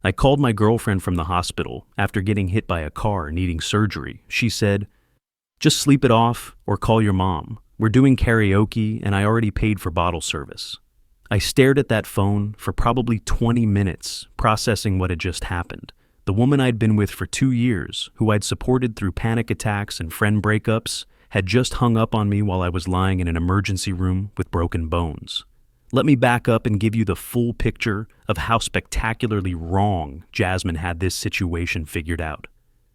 I called my girlfriend from the hospital after getting hit by a car needing surgery. She said, "Just sleep it off or call your mom. We're doing karaoke and I already paid for bottle service." I stared at that phone for probably 20 minutes, processing what had just happened. The woman I'd been with for 2 years, who I'd supported through panic attacks and friend breakups, had just hung up on me while I was lying in an emergency room with broken bones. Let me back up and give you the full picture of how spectacularly wrong Jasmine had this situation figured out.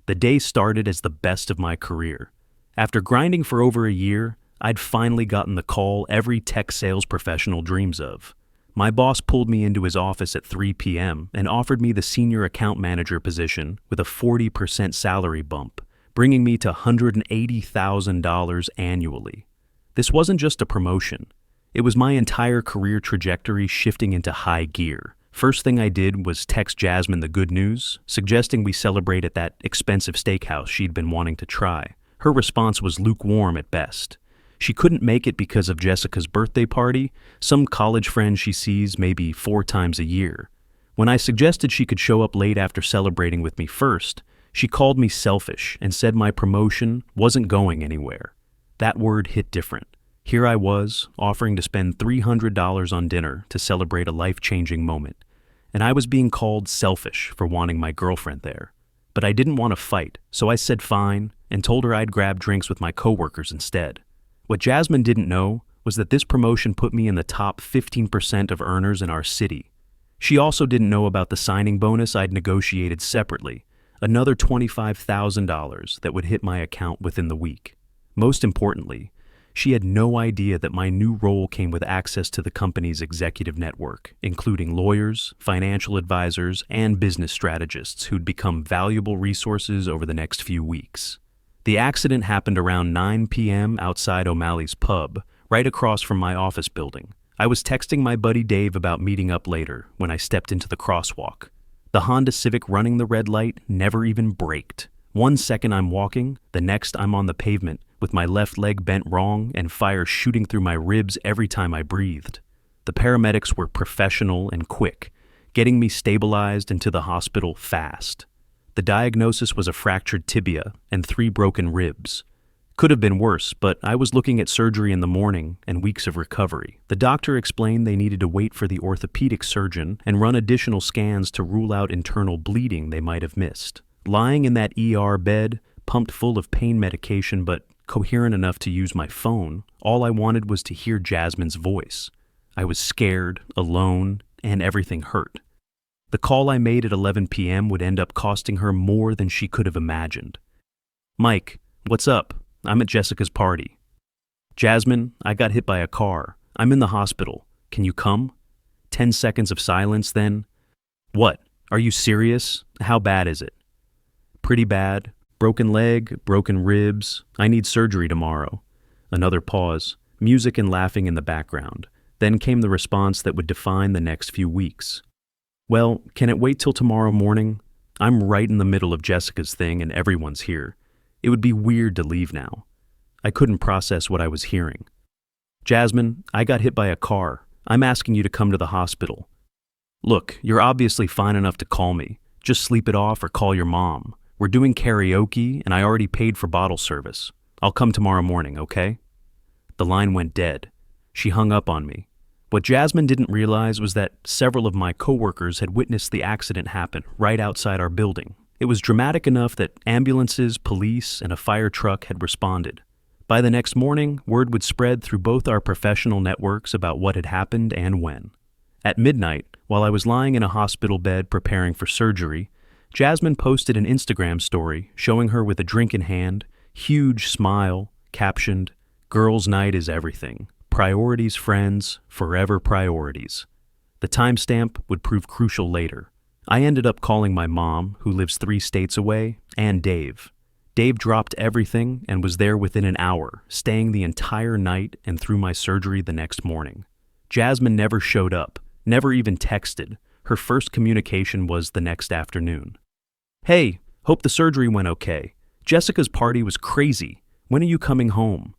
The day started as the best of my career. After grinding for over a year, I'd finally gotten the call every tech sales professional dreams of. My boss pulled me into his office at 3 p.m. and offered me the senior account manager position with a 40% salary bump, bringing me to $180,000 annually. This wasn't just a promotion. It was my entire career trajectory shifting into high gear. First thing I did was text Jasmine the good news, suggesting we celebrate at that expensive steakhouse she'd been wanting to try. Her response was lukewarm at best. She couldn't make it because of Jessica's birthday party, some college friend she sees maybe 4 times a year. When I suggested she could show up late after celebrating with me first, she called me selfish and said my promotion wasn't going anywhere. That word hit different. Here I was, offering to spend $300 on dinner to celebrate a life-changing moment, and I was being called selfish for wanting my girlfriend there. But I didn't want to fight, so I said fine and told her I'd grab drinks with my coworkers instead. What Jasmine didn't know was that this promotion put me in the top 15% of earners in our city. She also didn't know about the signing bonus I'd negotiated separately, another $25,000 that would hit my account within the week. Most importantly, she had no idea that my new role came with access to the company's executive network, including lawyers, financial advisors, and business strategists who'd become valuable resources over the next few weeks. The accident happened around 9 p.m. outside O'Malley's pub, right across from my office building. I was texting my buddy Dave about meeting up later when I stepped into the crosswalk. The Honda Civic running the red light never even braked. 1 second I'm walking, the next I'm on the pavement, with my left leg bent wrong and fire shooting through my ribs every time I breathed. The paramedics were professional and quick, getting me stabilized into the hospital fast. The diagnosis was a fractured tibia and 3 broken ribs. Could have been worse, but I was looking at surgery in the morning and weeks of recovery. The doctor explained they needed to wait for the orthopedic surgeon and run additional scans to rule out internal bleeding they might have missed. Lying in that ER bed, pumped full of pain medication but coherent enough to use my phone, all I wanted was to hear Jasmine's voice. I was scared, alone, and everything hurt. The call I made at 11 p.m. would end up costing her more than she could have imagined. "Mike, what's up? I'm at Jessica's party." "Jasmine, I got hit by a car. I'm in the hospital. Can you come?" 10 seconds of silence, then, "What? Are you serious? How bad is it?" "Pretty bad. Broken leg, broken ribs. I need surgery tomorrow." Another pause, music and laughing in the background. Then came the response that would define the next few weeks. "Well, can it wait till tomorrow morning? I'm right in the middle of Jessica's thing and everyone's here. It would be weird to leave now." I couldn't process what I was hearing. "Jasmine, I got hit by a car. I'm asking you to come to the hospital." "Look, you're obviously fine enough to call me. Just sleep it off or call your mom. We're doing karaoke and I already paid for bottle service. I'll come tomorrow morning, okay?" The line went dead. She hung up on me. What Jasmine didn't realize was that several of my coworkers had witnessed the accident happen right outside our building. It was dramatic enough that ambulances, police, and a fire truck had responded. By the next morning, word would spread through both our professional networks about what had happened and when. At midnight, while I was lying in a hospital bed preparing for surgery, Jasmine posted an Instagram story showing her with a drink in hand, huge smile, captioned, "Girls' night is everything. Priorities, friends, forever priorities." The timestamp would prove crucial later. I ended up calling my mom, who lives 3 states away, and Dave. Dave dropped everything and was there within an hour, staying the entire night and through my surgery the next morning. Jasmine never showed up, never even texted. Her first communication was the next afternoon. "Hey, hope the surgery went okay. Jessica's party was crazy. When are you coming home?"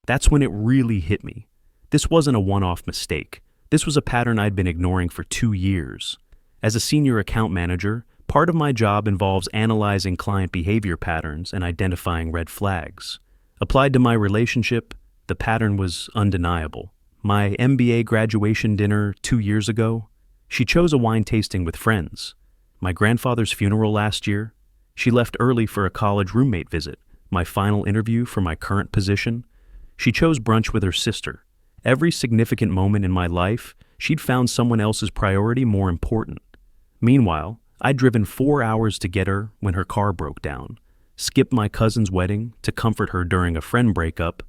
That's when it really hit me. This wasn't a one-off mistake. This was a pattern I'd been ignoring for 2 years. As a senior account manager, part of my job involves analyzing client behavior patterns and identifying red flags. Applied to my relationship, the pattern was undeniable. My MBA graduation dinner 2 years ago, she chose a wine tasting with friends. My grandfather's funeral last year, she left early for a college roommate visit. My final interview for my current position, she chose brunch with her sister. Every significant moment in my life, she'd found someone else's priority more important. Meanwhile, I'd driven 4 hours to get her when her car broke down, skipped my cousin's wedding to comfort her during a friend breakup,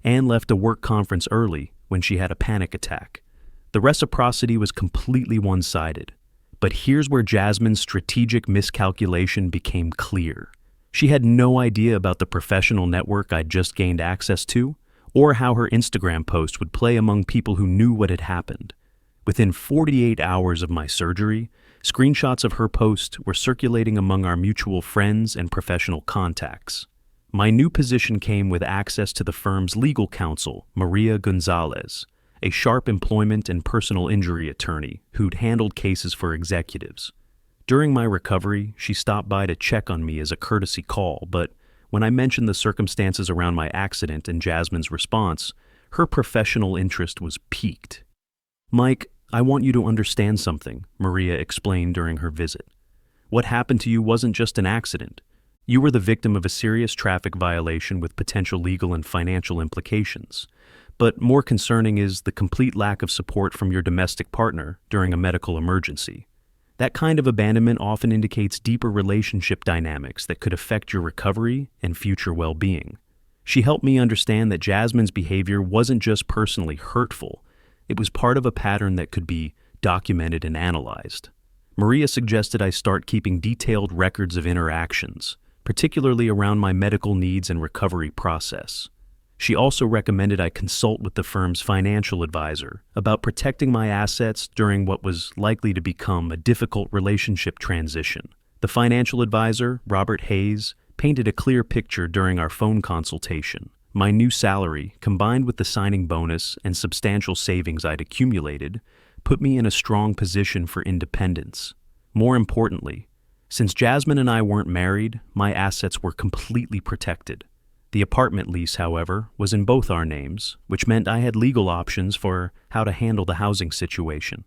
and left a work conference early when she had a panic attack. The reciprocity was completely one-sided. But here's where Jasmine's strategic miscalculation became clear. She had no idea about the professional network I'd just gained access to, or how her Instagram post would play among people who knew what had happened. Within 48 hours of my surgery, screenshots of her post were circulating among our mutual friends and professional contacts. My new position came with access to the firm's legal counsel, Maria Gonzalez, a sharp employment and personal injury attorney who'd handled cases for executives. During my recovery, she stopped by to check on me as a courtesy call, but when I mentioned the circumstances around my accident and Jasmine's response, her professional interest was piqued. "Mike, I want you to understand something," Maria explained during her visit. "What happened to you wasn't just an accident. You were the victim of a serious traffic violation with potential legal and financial implications. But more concerning is the complete lack of support from your domestic partner during a medical emergency. That kind of abandonment often indicates deeper relationship dynamics that could affect your recovery and future well-being." She helped me understand that Jasmine's behavior wasn't just personally hurtful, it was part of a pattern that could be documented and analyzed. Maria suggested I start keeping detailed records of interactions, particularly around my medical needs and recovery process. She also recommended I consult with the firm's financial advisor about protecting my assets during what was likely to become a difficult relationship transition. The financial advisor, Robert Hayes, painted a clear picture during our phone consultation. My new salary, combined with the signing bonus and substantial savings I'd accumulated, put me in a strong position for independence. More importantly, since Jasmine and I weren't married, my assets were completely protected. The apartment lease, however, was in both our names, which meant I had legal options for how to handle the housing situation.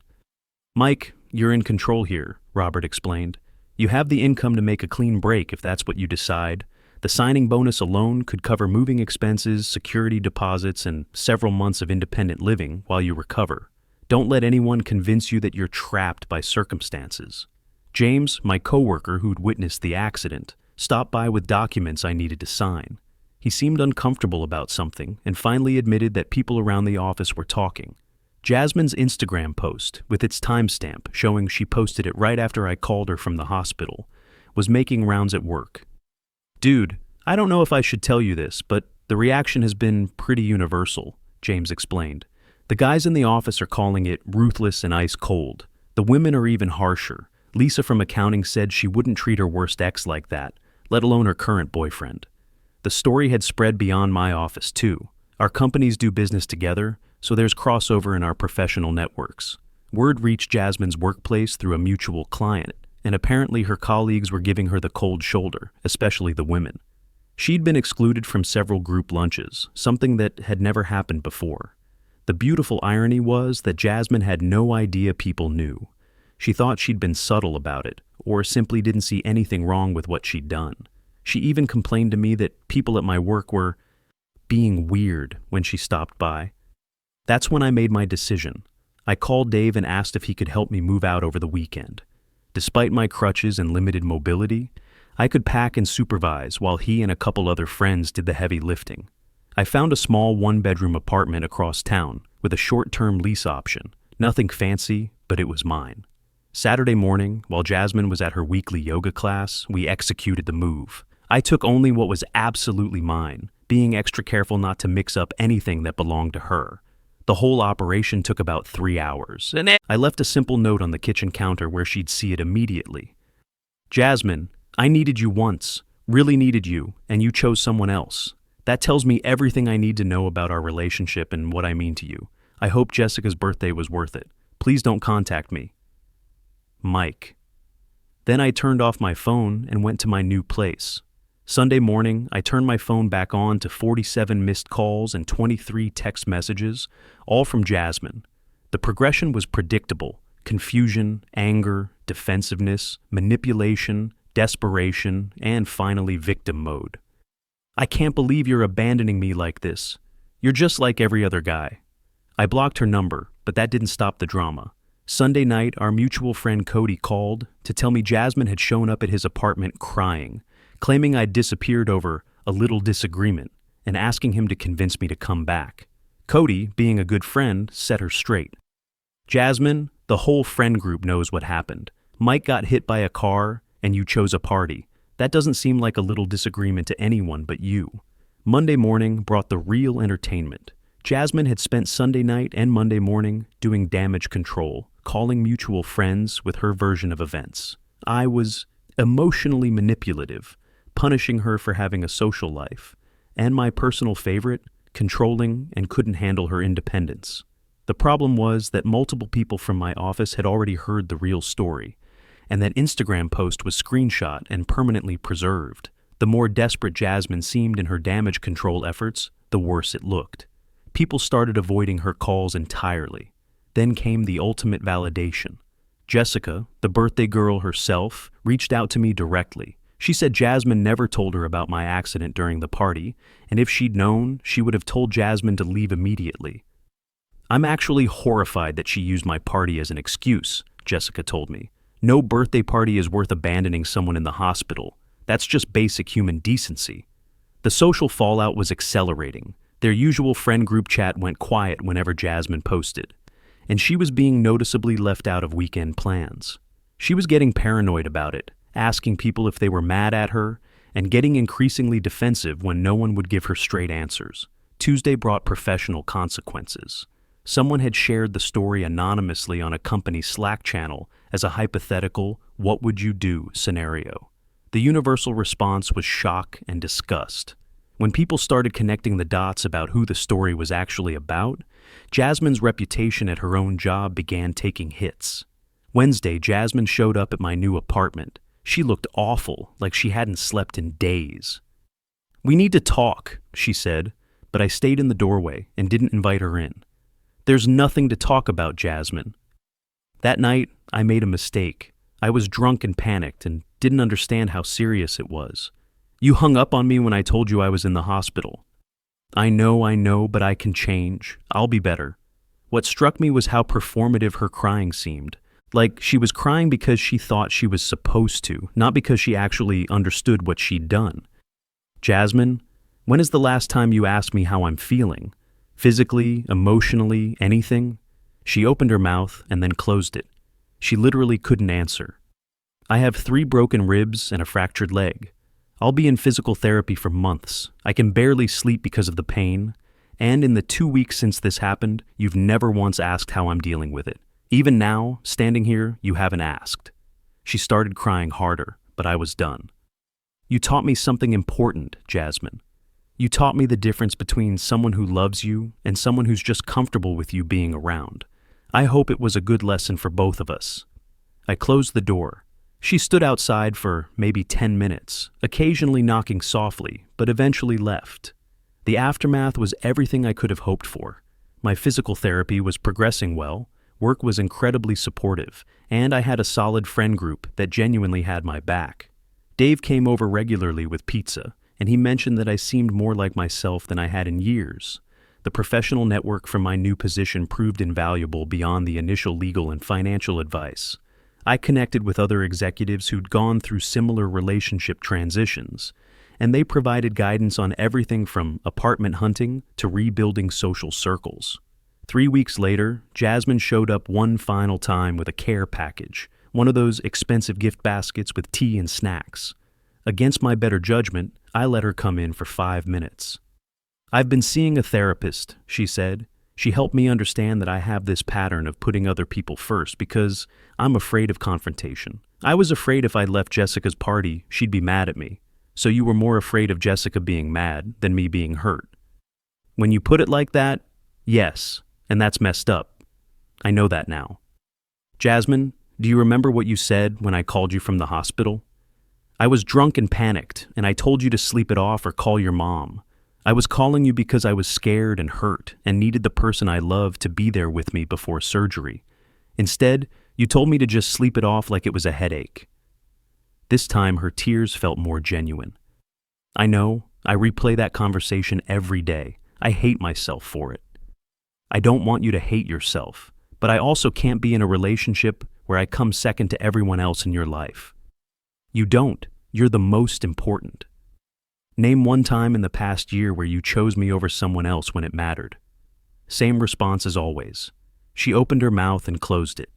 "Mike, you're in control here," Robert explained. "You have the income to make a clean break if that's what you decide. The signing bonus alone could cover moving expenses, security deposits, and several months of independent living while you recover. Don't let anyone convince you that you're trapped by circumstances." James, my coworker who'd witnessed the accident, stopped by with documents I needed to sign. He seemed uncomfortable about something and finally admitted that people around the office were talking. Jasmine's Instagram post, with its timestamp showing she posted it right after I called her from the hospital, was making rounds at work. "Dude, I don't know if I should tell you this, but the reaction has been pretty universal," James explained. "The guys in the office are calling it ruthless and ice cold. The women are even harsher. Lisa from accounting said she wouldn't treat her worst ex like that, let alone her current boyfriend." The story had spread beyond my office, too. Our companies do business together, so there's crossover in our professional networks. Word reached Jasmine's workplace through a mutual client, and apparently her colleagues were giving her the cold shoulder, especially the women. She'd been excluded from several group lunches, something that had never happened before. The beautiful irony was that Jasmine had no idea people knew. She thought she'd been subtle about it, or simply didn't see anything wrong with what she'd done. She even complained to me that people at my work were being weird when she stopped by. That's when I made my decision. I called Dave and asked if he could help me move out over the weekend. Despite my crutches and limited mobility, I could pack and supervise while he and a couple other friends did the heavy lifting. I found a small one-bedroom apartment across town with a short-term lease option. Nothing fancy, but it was mine. Saturday morning, while Jasmine was at her weekly yoga class, we executed the move. I took only what was absolutely mine, being extra careful not to mix up anything that belonged to her. The whole operation took about 3 hours, and I left a simple note on the kitchen counter where she'd see it immediately. "Jasmine, I needed you once, really needed you, and you chose someone else. That tells me everything I need to know about our relationship and what I mean to you. I hope Jessica's birthday was worth it. Please don't contact me." Mike. Then I turned off my phone and went to my new place. Sunday morning, I turned my phone back on to 47 missed calls and 23 text messages, all from Jasmine. The progression was predictable: confusion, anger, defensiveness, manipulation, desperation, and finally victim mode. "I can't believe you're abandoning me like this. You're just like every other guy." I blocked her number, but that didn't stop the drama. Sunday night, our mutual friend Cody called to tell me Jasmine had shown up at his apartment crying, claiming I'd disappeared over a little disagreement, and asking him to convince me to come back. Cody, being a good friend, set her straight. "Jasmine, the whole friend group knows what happened. Mike got hit by a car, and you chose a party. That doesn't seem like a little disagreement to anyone but you." Monday morning brought the real entertainment. Jasmine had spent Sunday night and Monday morning doing damage control, calling mutual friends with her version of events. I was emotionally manipulative, punishing her for having a social life, and my personal favorite, controlling and couldn't handle her independence. The problem was that multiple people from my office had already heard the real story, and that Instagram post was screenshot and permanently preserved. The more desperate Jasmine seemed in her damage control efforts, the worse it looked. People started avoiding her calls entirely. Then came the ultimate validation. Jessica, the birthday girl herself, reached out to me directly. She said Jasmine never told her about my accident during the party, and if she'd known, she would have told Jasmine to leave immediately. "I'm actually horrified that she used my party as an excuse," Jessica told me. "No birthday party is worth abandoning someone in the hospital. That's just basic human decency." The social fallout was accelerating. Their usual friend group chat went quiet whenever Jasmine posted, and she was being noticeably left out of weekend plans. She was getting paranoid about it, asking people if they were mad at her, and getting increasingly defensive when no one would give her straight answers. Tuesday brought professional consequences. Someone had shared the story anonymously on a company Slack channel as a hypothetical "what would you do" scenario. The universal response was shock and disgust. When people started connecting the dots about who the story was actually about, Jasmine's reputation at her own job began taking hits. Wednesday, Jasmine showed up at my new apartment. She looked awful, like she hadn't slept in days. "We need to talk," she said, but I stayed in the doorway and didn't invite her in. "There's nothing to talk about, Jasmine." That night, I made a mistake. I was drunk and panicked and didn't understand how serious it was. "You hung up on me when I told you I was in the hospital." I know, but I can change. I'll be better." What struck me was how performative her crying seemed. Like she was crying because she thought she was supposed to, not because she actually understood what she'd done. "Jasmine, when is the last time you asked me how I'm feeling? Physically, emotionally, anything?" She opened her mouth and then closed it. She literally couldn't answer. "I have 3 broken ribs and a fractured leg. I'll be in physical therapy for months. I can barely sleep because of the pain. And in the 2 weeks since this happened, you've never once asked how I'm dealing with it. Even now, standing here, you haven't asked." She started crying harder, but I was done. "You taught me something important, Jasmine. You taught me the difference between someone who loves you and someone who's just comfortable with you being around. I hope it was a good lesson for both of us." I closed the door. She stood outside for maybe 10 minutes, occasionally knocking softly, but eventually left. The aftermath was everything I could have hoped for. My physical therapy was progressing well, work was incredibly supportive, and I had a solid friend group that genuinely had my back. Dave came over regularly with pizza, and he mentioned that I seemed more like myself than I had in years. The professional network from my new position proved invaluable beyond the initial legal and financial advice. I connected with other executives who'd gone through similar relationship transitions, and they provided guidance on everything from apartment hunting to rebuilding social circles. 3 weeks later, Jasmine showed up one final time with a care package, one of those expensive gift baskets with tea and snacks. Against my better judgment, I let her come in for 5 minutes. "I've been seeing a therapist," she said. "She helped me understand that I have this pattern of putting other people first because I'm afraid of confrontation. I was afraid if I left Jessica's party, she'd be mad at me. So you were more afraid of Jessica being mad than me being hurt." When you put it like that, yes, and that's messed up. I know that now. "Jasmine, Do you remember what you said when I called you from the hospital? I was drunk and panicked, and I told you to sleep it off or call your mom. I was calling you because I was scared and hurt and needed the person I loved to be there with me before surgery. Instead, you told me to just sleep it off like it was a headache. This time, her tears felt more genuine. I know, I replay that conversation every day. I hate myself for it. I don't want you to hate yourself, but I also can't be in a relationship where I come second to everyone else in your life. You don't. You're the most important. Name one time in the past year where you chose me over someone else when it mattered. Same response as always. She opened her mouth and closed it.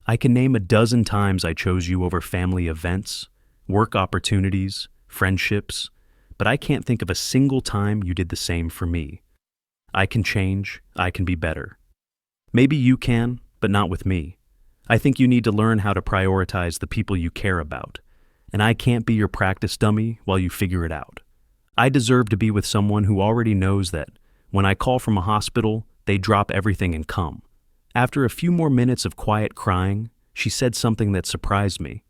I can name a dozen times I chose you over family events, work opportunities, friendships, but I can't think of a single time you did the same for me. I can change, I can be better. Maybe you can, but not with me. I think you need to learn how to prioritize the people you care about, and I can't be your practice dummy while you figure it out. I deserve to be with someone who already knows that when I call from a hospital, they drop everything and come. After a few more minutes of quiet crying, she said something that surprised me.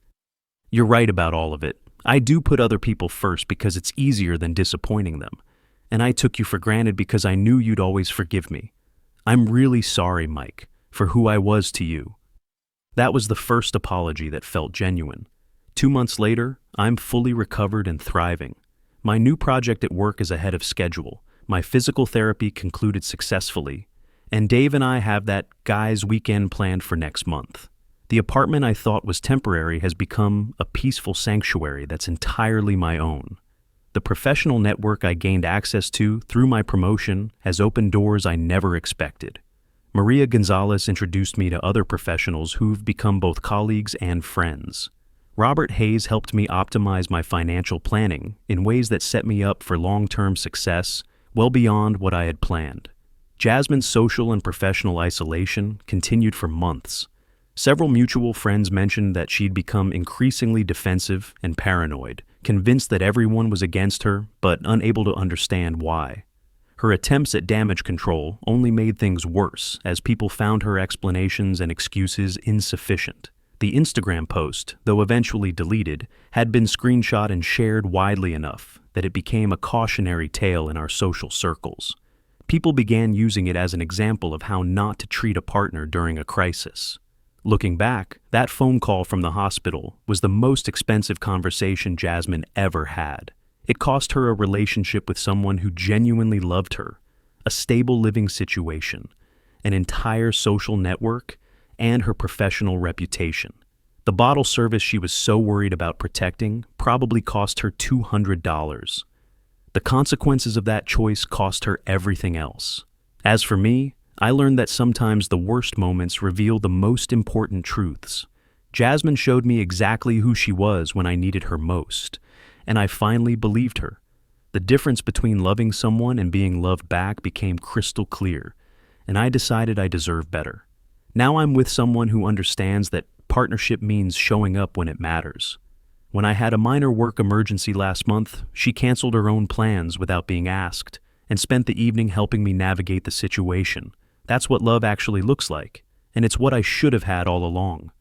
You're right about all of it. I do put other people first because it's easier than disappointing them. And I took you for granted because I knew you'd always forgive me. I'm really sorry, Mike, for who I was to you. That was the first apology that felt genuine. 2 months later, I'm fully recovered and thriving. My new project at work is ahead of schedule. My physical therapy concluded successfully. And Dave and I have that guy's weekend planned for next month. The apartment I thought was temporary has become a peaceful sanctuary that's entirely my own. The professional network I gained access to through my promotion has opened doors I never expected. Maria Gonzalez introduced me to other professionals who've become both colleagues and friends. Robert Hayes helped me optimize my financial planning in ways that set me up for long-term success well beyond what I had planned. Jasmine's social and professional isolation continued for months. Several mutual friends mentioned that she'd become increasingly defensive and paranoid, convinced that everyone was against her, but unable to understand why. Her attempts at damage control only made things worse as people found her explanations and excuses insufficient. The Instagram post, though eventually deleted, had been screenshot and shared widely enough that it became a cautionary tale in our social circles. People began using it as an example of how not to treat a partner during a crisis. Looking back, that phone call from the hospital was the most expensive conversation Jasmine ever had. It cost her a relationship with someone who genuinely loved her, a stable living situation, an entire social network, and her professional reputation. The bottle service she was so worried about protecting probably cost her $200. The consequences of that choice cost her everything else. As for me, I learned that sometimes the worst moments reveal the most important truths. Jasmine showed me exactly who she was when I needed her most, and I finally believed her. The difference between loving someone and being loved back became crystal clear, and I decided I deserve better. Now I'm with someone who understands that partnership means showing up when it matters. When I had a minor work emergency last month, she canceled her own plans without being asked, and spent the evening helping me navigate the situation. That's what love actually looks like, and it's what I should have had all along.